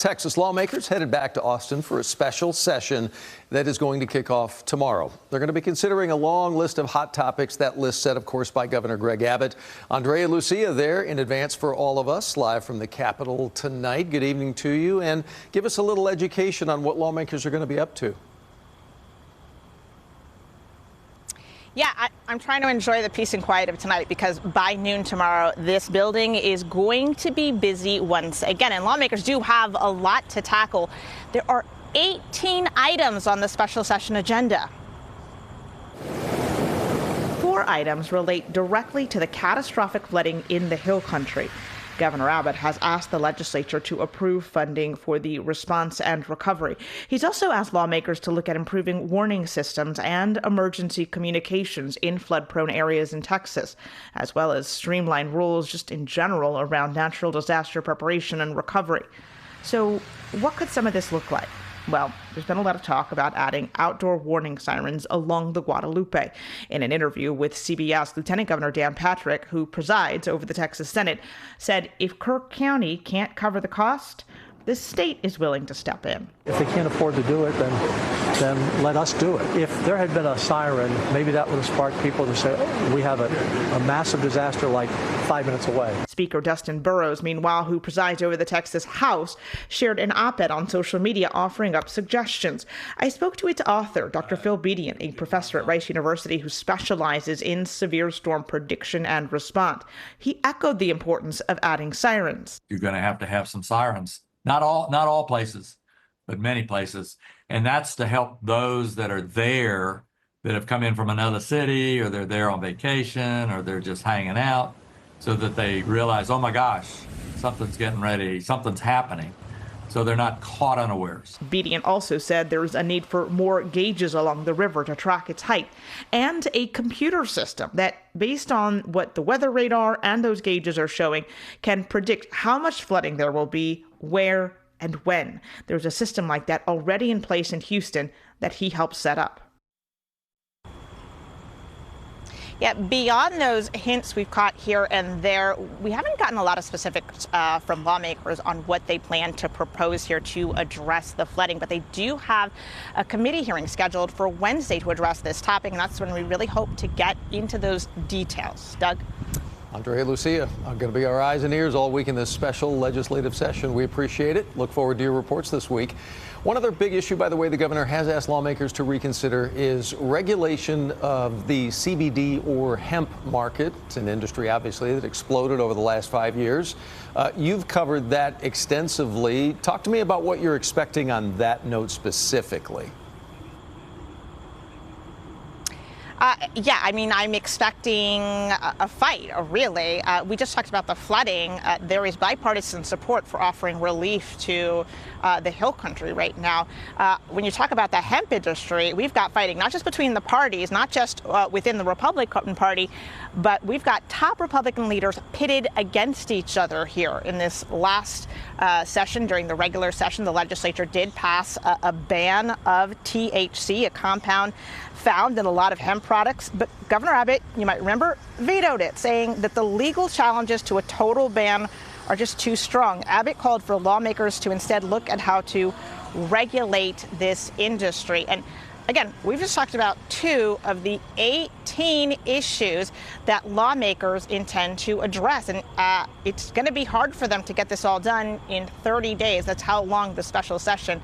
Texas lawmakers headed back to Austin for a special session that is going to kick off tomorrow. They're going to be considering a long list of hot topics. That list set, of course, by Governor Greg Abbott. Andrea Lucia there in advance for all of us, live from the Capitol tonight. Good evening to you, and give us a little education on what lawmakers are going to be up to. Yeah, I'm trying to enjoy the peace and quiet of tonight because by noon tomorrow, this building is going to be busy once again. And lawmakers do have a lot to tackle. There are 18 items on the special session agenda. 4 items relate directly to the catastrophic flooding in the Hill Country. Governor Abbott has asked the legislature to approve funding for the response and recovery. He's also asked lawmakers to look at improving warning systems and emergency communications in flood-prone areas in Texas, as well as streamline rules just in general around natural disaster preparation and recovery. So what could some of this look like? Well, there's been a lot of talk about adding outdoor warning sirens along the Guadalupe. In an interview with CBS, Lieutenant Governor Dan Patrick, who presides over the Texas Senate, said if Kirk County can't cover the cost, the state is willing to step in. If they can't afford to do it, then let us do it. If there had been a siren, maybe that would have sparked people to say, oh, we have a massive disaster like 5 minutes away. Speaker Dustin Burrows, meanwhile, who presides over the Texas House, shared an op-ed on social media offering up suggestions. I spoke to its author, Dr. Phil Bedian, a professor at Rice University who specializes in severe storm prediction and response. He echoed the importance of adding sirens. You're going to have some sirens. Not all places, but many places. And that's to help those that are there that have come in from another city, or they're there on vacation, or they're just hanging out, so that they realize, oh my gosh, something's getting ready, something's happening. So they're not caught unawares. Bedian also said there's a need for more gauges along the river to track its height, and a computer system that, based on what the weather radar and those gauges are showing, can predict how much flooding there will be, where, and when. There's a system like that already in place in Houston that he helped set up. Yeah, beyond those hints we've caught here and there, we haven't gotten a lot of specifics from lawmakers on what they plan to propose here to address the flooding. But they do have a committee hearing scheduled for Wednesday to address this topic, and that's when we really hope to get into those details. Doug? Andrea Lucia, going to be our eyes and ears all week in this special legislative session. We appreciate it. Look forward to your reports this week. One other big issue, by the way, the governor has asked lawmakers to reconsider is regulation of the CBD or hemp market. It's an industry, obviously, that exploded over the last 5 years. You've covered that extensively. Talk to me about what you're expecting on that note specifically. Yeah, I mean, I'm expecting a fight, really. We just talked about the flooding. There is bipartisan support for offering relief to the Hill Country right now. When you talk about the hemp industry, we've got fighting not just between the parties, not just within the Republican Party, but we've got top Republican leaders pitted against each other here. In this last session, during the regular session, the legislature did pass a ban of THC, a compound found in a lot of hemp products. But Governor Abbott, you might remember, vetoed it, saying that the legal challenges to a total ban are just too strong. Abbott called for lawmakers to instead look at how to regulate this industry. And again, we've just talked about 2 of the 18 issues that lawmakers intend to address. And it's going to be hard for them to get this all done in 30 days. That's how long the special session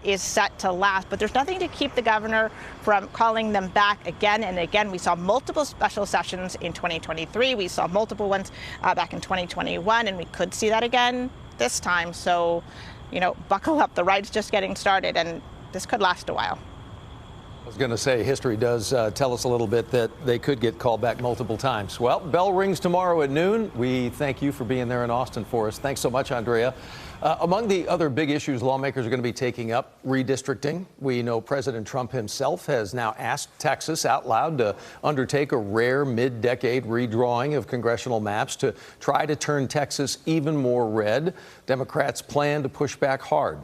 is set to last. But there's nothing to keep the governor from calling them back again and again. We saw multiple special sessions in 2023. We saw multiple ones back in 2021, and we could see that again this time. So, buckle up. The ride's just getting started, and this could last a while. I was going to say, history does tell us a little bit that they could get called back multiple times. Well, bell rings tomorrow at noon. We thank you for being there in Austin for us. Thanks so much, Andrea. Among the other big issues lawmakers are going to be taking up, redistricting. We know President Trump himself has now asked Texas out loud to undertake a rare mid-decade redrawing of congressional maps to try to turn Texas even more red. Democrats plan to push back hard.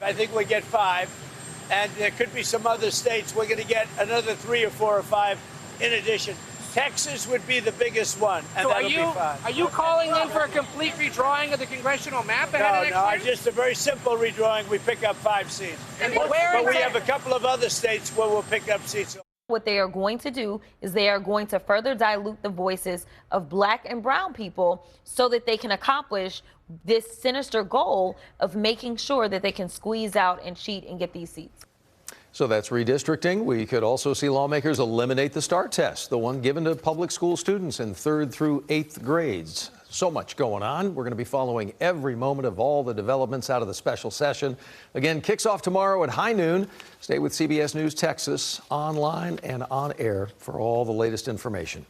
I think we get 5. And there could be some other states. We're going to get another 3 or 4 or 5 in addition. Texas would be the biggest one, and So that'll be fine. are you calling then for a complete redrawing of the congressional map ahead of next year? Just a very simple redrawing. We pick up 5 seats. But we have a couple of other states where we'll pick up seats. What they are going to do is they are going to further dilute the voices of black and brown people so that they can accomplish this sinister goal of making sure that they can squeeze out and cheat and get these seats. So that's redistricting. We could also see lawmakers eliminate the START test, the one given to public school students in 3rd through 8th grades. So much going on. We're going to be following every moment of all the developments out of the special session. Again, kicks off tomorrow at high noon. Stay with CBS News Texas online and on air for all the latest information.